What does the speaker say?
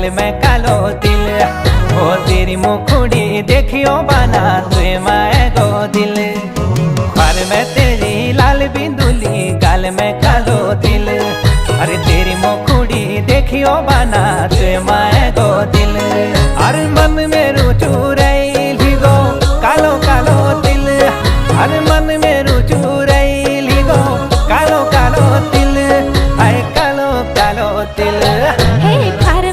गाल में कालो तिल। ओ तेरी मुखड़ी देखियो बना तुए माए गो दिल। ख्वार में तेरी लाल बिंदुली गाल में कालो तिल। अरे तेरी मुखड़ी देखियो बना तुए माए गो दिल। अरे मन में रुचु रही गो कालो कालो तिल। अरे मन में रुचु रही गो कालो कालो तिल। हाय कालो कालो तिल। हे ख्वार